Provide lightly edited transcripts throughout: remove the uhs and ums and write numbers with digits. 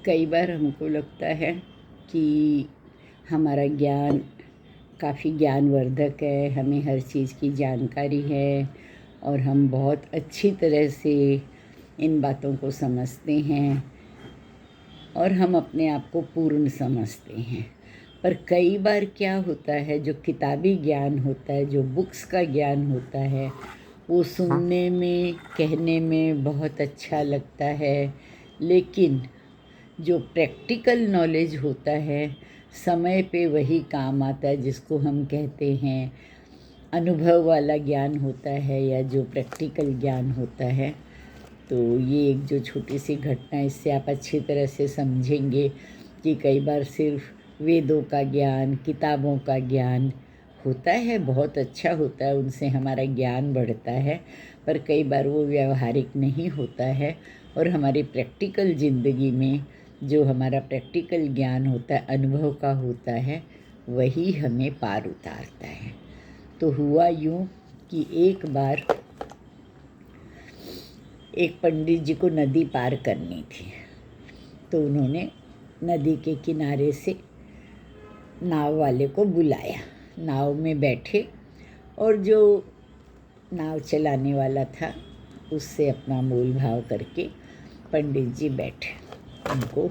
कई बार हमको लगता है कि हमारा ज्ञान काफ़ी ज्ञानवर्धक है, हमें हर चीज़ की जानकारी है और हम बहुत अच्छी तरह से इन बातों को समझते हैं और हम अपने आप को पूर्ण समझते हैं। पर कई बार क्या होता है, जो किताबी ज्ञान होता है, जो बुक्स का ज्ञान होता है, वो सुनने में, कहने में बहुत अच्छा लगता है, लेकिन जो प्रैक्टिकल नॉलेज होता है समय पे वही काम आता है, जिसको हम कहते हैं अनुभव वाला ज्ञान होता है या जो प्रैक्टिकल ज्ञान होता है। तो ये एक जो छोटी सी घटना, इससे आप अच्छी तरह से समझेंगे कि कई बार सिर्फ वेदों का ज्ञान, किताबों का ज्ञान होता है, बहुत अच्छा होता है, उनसे हमारा ज्ञान बढ़ता है, पर कई बार वो व्यवहारिक नहीं होता है और हमारी प्रैक्टिकल ज़िंदगी में जो हमारा प्रैक्टिकल ज्ञान होता है, अनुभव का होता है, वही हमें पार उतारता है। तो हुआ यूँ कि एक बार एक पंडित जी को नदी पार करनी थी, तो उन्होंने नदी के किनारे से नाव वाले को बुलाया। नाव में बैठे और जो नाव चलाने वाला था उससे अपना मोल भाव करके पंडित जी बैठे। उनको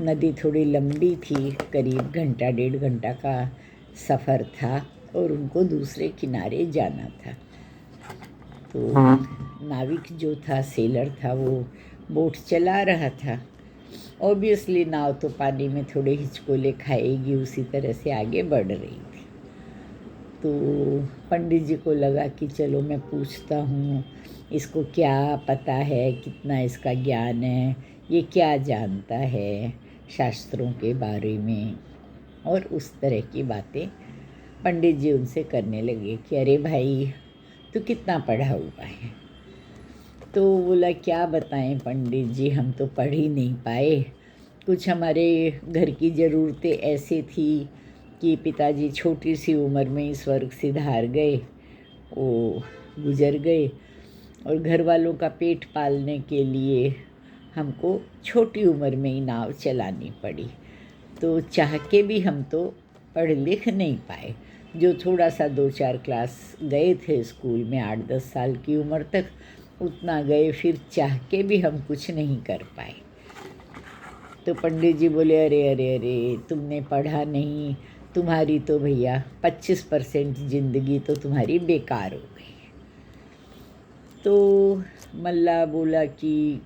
नदी थोड़ी लंबी थी, करीब घंटा डेढ़ घंटा का सफ़र था और उनको दूसरे किनारे जाना था। तो नाविक जो था, सेलर था, वो बोट चला रहा था। ऑब्वियसली नाव तो पानी में थोड़े हिचकोले खाएगी, उसी तरह से आगे बढ़ रही थी। तो पंडित जी को लगा कि चलो मैं पूछता हूँ, इसको क्या पता है, कितना इसका ज्ञान है, ये क्या जानता है शास्त्रों के बारे में, और उस तरह की बातें पंडित जी उनसे करने लगे कि अरे भाई तू कितना पढ़ा हुआ है। तो बोला क्या बताएं पंडित जी, हम तो पढ़ ही नहीं पाए, कुछ हमारे घर की ज़रूरतें ऐसी थी कि पिताजी छोटी सी उम्र में ही स्वर्ग सिधार गए, वो गुजर गए, और घर वालों का पेट पालने के लिए हमको छोटी उम्र में ही नाव चलानी पड़ी। तो चाह के भी हम तो पढ़ लिख नहीं पाए। जो थोड़ा सा 2-4 क्लास गए थे स्कूल में 8-10 साल की उम्र तक, उतना गए, फिर चाह के भी हम कुछ नहीं कर पाए। तो पंडित जी बोले अरे अरे अरे, तुमने पढ़ा नहीं, तुम्हारी तो भैया 25% ज़िंदगी तो तुम्हारी बेकार हो गई। तो मल्ला बोला कि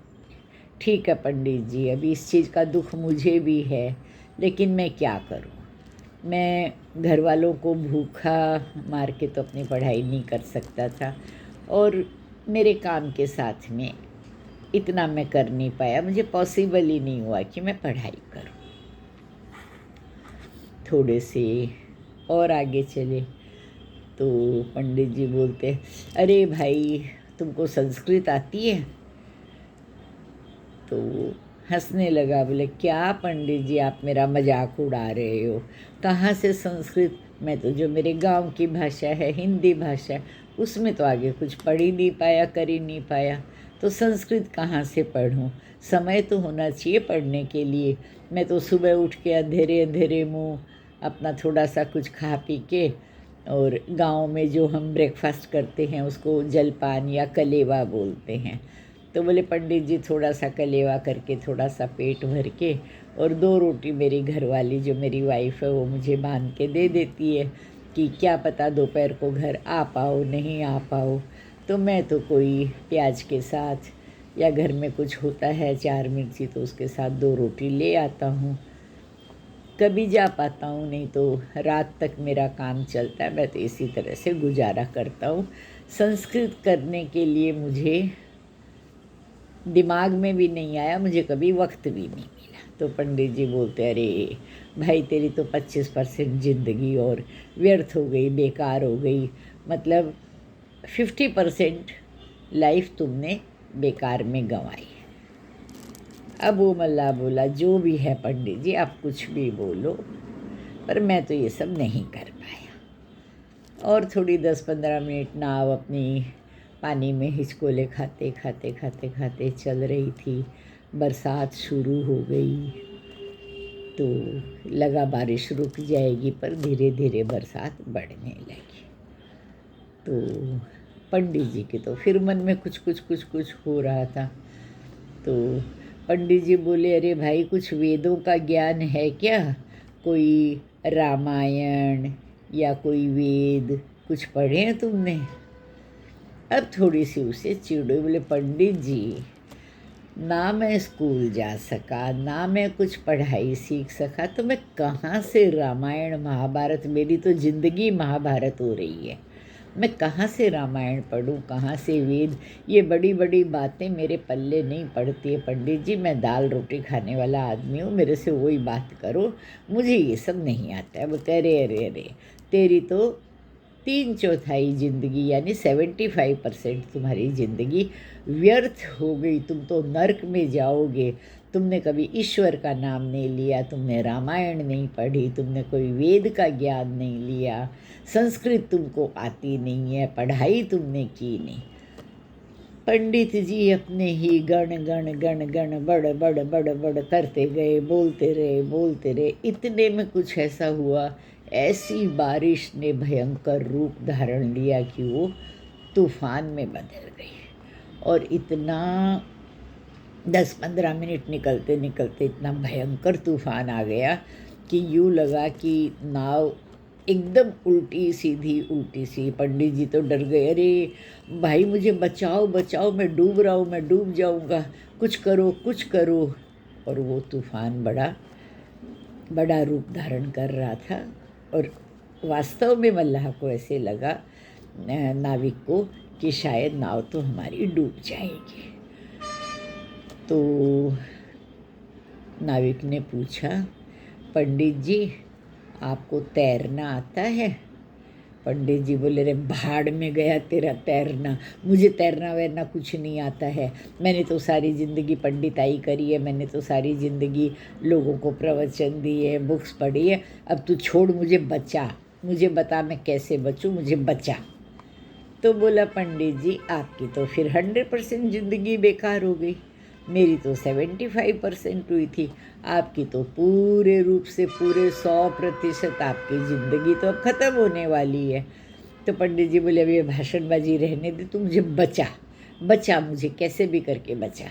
ठीक है पंडित जी, अभी इस चीज़ का दुख मुझे भी है, लेकिन मैं क्या करूं, मैं घर वालों को भूखा मार के तो अपनी पढ़ाई नहीं कर सकता था, और मेरे काम के साथ में इतना मैं कर नहीं पाया, मुझे पॉसिबल ही नहीं हुआ कि मैं पढ़ाई करूं। थोड़े से और आगे चले तो पंडित जी बोलते अरे भाई तुमको संस्कृत आती है? तो हंसने लगा, बोले क्या पंडित जी आप मेरा मजाक उड़ा रहे हो, कहाँ से संस्कृत, मैं तो जो मेरे गांव की भाषा है, हिंदी भाषा है, उसमें तो आगे कुछ पढ़ ही नहीं पाया, कर ही नहीं पाया, तो संस्कृत कहाँ से पढ़ूँ, समय तो होना चाहिए पढ़ने के लिए। मैं तो सुबह उठ के अंधेरे अंधेरे मुँह अपना थोड़ा सा कुछ खा पी के, और गांव में जो हम ब्रेकफास्ट करते हैं उसको जलपान या कलेवा बोलते हैं, तो बोले पंडित जी थोड़ा सा कलेवा करके, थोड़ा सा पेट भर के, और 2 रोटी मेरी घरवाली जो मेरी वाइफ है वो मुझे बांध के दे देती है कि क्या पता दोपहर को घर आ पाओ नहीं आ पाओ, तो मैं तो कोई प्याज के साथ या घर में कुछ होता है 4 मिर्ची तो उसके साथ 2 रोटी ले आता हूँ, कभी जा पाता हूँ, नहीं तो रात तक मेरा काम चलता है, मैं तो इसी तरह से गुजारा करता हूँ। संस्कृत करने के लिए मुझे दिमाग में भी नहीं आया, मुझे कभी वक्त भी नहीं मिला। तो पंडित जी बोलते अरे भाई तेरी तो 25% ज़िंदगी और व्यर्थ हो गई, बेकार हो गई, मतलब 50% लाइफ तुमने बेकार में गंवाई। अब वो मल्ला बोला जो भी है पंडित जी आप कुछ भी बोलो, पर मैं तो ये सब नहीं कर पाया। और थोड़ी 10-15 मिनट नाव अपनी पानी में हिचकोले खाते खाते खाते खाते चल रही थी। बरसात शुरू हो गई तो लगा बारिश रुक जाएगी, पर धीरे धीरे बरसात बढ़ने लगी। तो पंडित जी के तो फिर मन में कुछ हो रहा था। तो पंडित जी बोले, अरे भाई कुछ वेदों का ज्ञान है क्या? कोई रामायण या कोई वेद कुछ पढ़े हैं तुमने? अब थोड़ी सी उसे चिढ़ हुई। बोले, पंडित जी ना मैं स्कूल जा सका, ना मैं कुछ पढ़ाई सीख सका, तो मैं कहाँ से रामायण महाभारत, मेरी तो ज़िंदगी महाभारत हो रही है, मैं कहाँ से रामायण पढ़ूँ, कहाँ से वेद? ये बड़ी बड़ी बातें मेरे पल्ले नहीं पड़ती है पंडित जी, मैं दाल रोटी खाने वाला आदमी हूँ, मेरे से वही बात करो, मुझे ये सब नहीं आता है। बोलते, अरे अरे अरे, तेरी तो 3/4 ज़िंदगी यानी 75% तुम्हारी ज़िंदगी व्यर्थ हो गई, तुम तो नर्क में जाओगे। तुमने कभी ईश्वर का नाम नहीं लिया, तुमने रामायण नहीं पढ़ी, तुमने कोई वेद का ज्ञान नहीं लिया, संस्कृत तुमको आती नहीं है, पढ़ाई तुमने की नहीं। पंडित जी अपने ही गण गण गण गण बड़ बड़ बड़ बड़ करते गए, बोलते रहे। इतने में कुछ ऐसा हुआ, ऐसी बारिश ने भयंकर रूप धारण लिया कि वो तूफान में बदल गई। और इतना 10-15 मिनट निकलते निकलते इतना भयंकर तूफान आ गया कि यूँ लगा कि नाव एकदम उल्टी सी। पंडित जी तो डर गए, अरे भाई मुझे बचाओ बचाओ, मैं डूब रहा हूँ, मैं डूब जाऊँगा, कुछ करो कुछ करो। और वो तूफान बड़ा रूप धारण कर रहा था। और वास्तव में मल्लाह को ऐसे लगा, नाविक को, कि शायद नाव तो हमारी डूब जाएगी। तो नाविक ने पूछा, पंडित जी आपको तैरना आता है? पंडित जी बोले, रे भाड़ में गया तेरा तैरना, मुझे तैरना वैरना कुछ नहीं आता है, मैंने तो सारी ज़िंदगी पंडिताई करी है, मैंने तो सारी ज़िंदगी लोगों को प्रवचन दिए, बुक्स पढ़ी है, अब तू छोड़, मुझे बचा, मुझे बता मैं कैसे बचूं, मुझे बचा। तो बोला, पंडित जी आपकी तो फिर 100% ज़िंदगी बेकार हो गई, मेरी तो 75% हुई थी, आपकी तो पूरे रूप से पूरे 100% आपकी ज़िंदगी तो अब ख़त्म होने वाली है। तो पंडित जी बोले, अब ये भाषणबाजी रहने दे, तू मुझे बचा, मुझे कैसे भी करके बचा।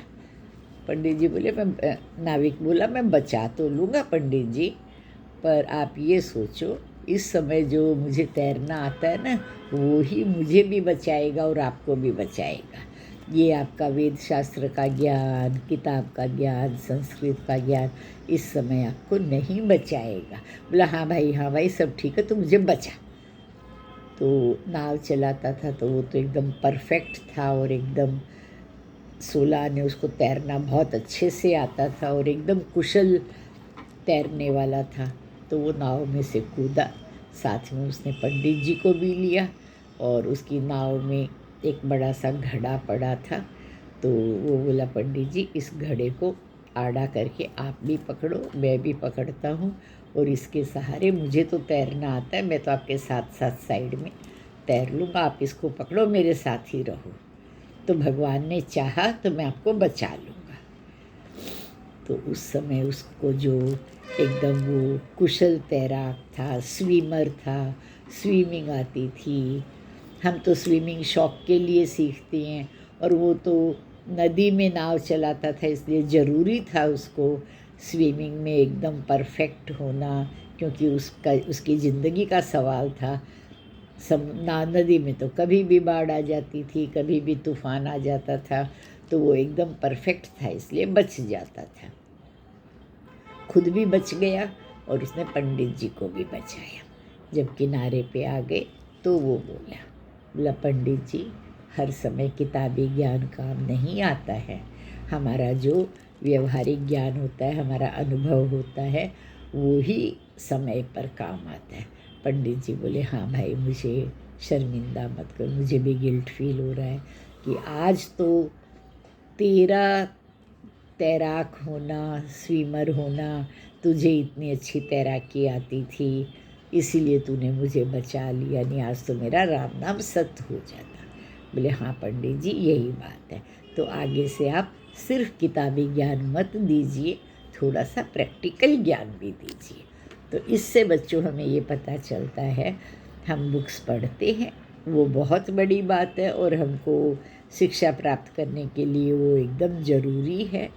पंडित जी बोले, मैं नाविक बोला, मैं बचा तो लूँगा पंडित जी, पर आप ये सोचो, इस समय जो मुझे तैरना आता है ना, वो ही मुझे भी बचाएगा और आपको भी बचाएगा। ये आपका वेद शास्त्र का ज्ञान, किताब का ज्ञान, संस्कृत का ज्ञान इस समय आपको नहीं बचाएगा। बोला, हाँ भाई सब ठीक है, तो मुझे बचा। तो नाव चलाता था तो वो तो एकदम परफेक्ट था, और एकदम 16 ने उसको तैरना बहुत अच्छे से आता था, और एकदम कुशल तैरने वाला था। तो वो नाव में से कूदा, साथ में उसने पंडित जी को भी लिया, और उसकी नाव में एक बड़ा सा घड़ा पड़ा था। तो वो बोला, पंडित जी इस घड़े को आड़ा करके आप भी पकड़ो, मैं भी पकड़ता हूँ, और इसके सहारे, मुझे तो तैरना आता है, मैं तो आपके साथ साथ साइड में तैर लूँगा, आप इसको पकड़ो, मेरे साथ ही रहो, तो भगवान ने चाहा तो मैं आपको बचा लूँगा। तो उस समय उसको जो एकदम वो कुशल तैराक था, स्विमर था, स्विमिंग आती थी। हम तो स्विमिंग शौक के लिए सीखते हैं, और वो तो नदी में नाव चलाता था, इसलिए ज़रूरी था उसको स्विमिंग में एकदम परफेक्ट होना, क्योंकि उसकी ज़िंदगी का सवाल था। नदी में तो कभी भी बाढ़ आ जाती थी, कभी भी तूफान आ जाता था, तो वो एकदम परफेक्ट था, इसलिए बच जाता था। खुद भी बच गया और उसने पंडित जी को भी बचाया। जब किनारे पे आ गए तो वो बोला, पंडित जी हर समय किताबी ज्ञान काम नहीं आता है, हमारा जो व्यवहारिक ज्ञान होता है, हमारा अनुभव होता है, वो ही समय पर काम आता है। पंडित जी बोले, हाँ भाई मुझे शर्मिंदा मत कर, मुझे भी गिल्ट फील हो रहा है कि आज तो तेरा तैराक होना, स्विमर होना, तुझे इतनी अच्छी तैराकी आती थी, इसीलिए तूने मुझे बचा लिया, नहीं आज तो मेरा राम नाम सत्य हो जाता। बोले, हाँ पंडित जी यही बात है, तो आगे से आप सिर्फ किताबी ज्ञान मत दीजिए, थोड़ा सा प्रैक्टिकल ज्ञान भी दीजिए। तो इससे बच्चों हमें ये पता चलता है, हम बुक्स पढ़ते हैं वो बहुत बड़ी बात है, और हमको शिक्षा प्राप्त करने के लिए वो एकदम ज़रूरी है,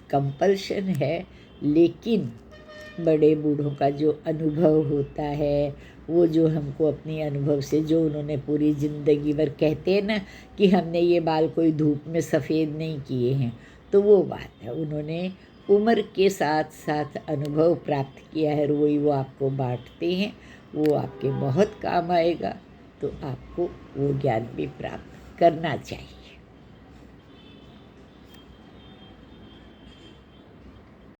कंपल्शन है। लेकिन बड़े बूढ़ों का जो अनुभव होता है, वो जो हमको अपनी अनुभव से, जो उन्होंने पूरी ज़िंदगी भर, कहते हैं ना कि हमने ये बाल कोई धूप में सफ़ेद नहीं किए हैं, तो वो बात है, उन्होंने उम्र के साथ साथ अनुभव प्राप्त किया है, वही वो आपको बांटते हैं, वो आपके बहुत काम आएगा। तो आपको वो ज्ञान भी प्राप्त करना चाहिए।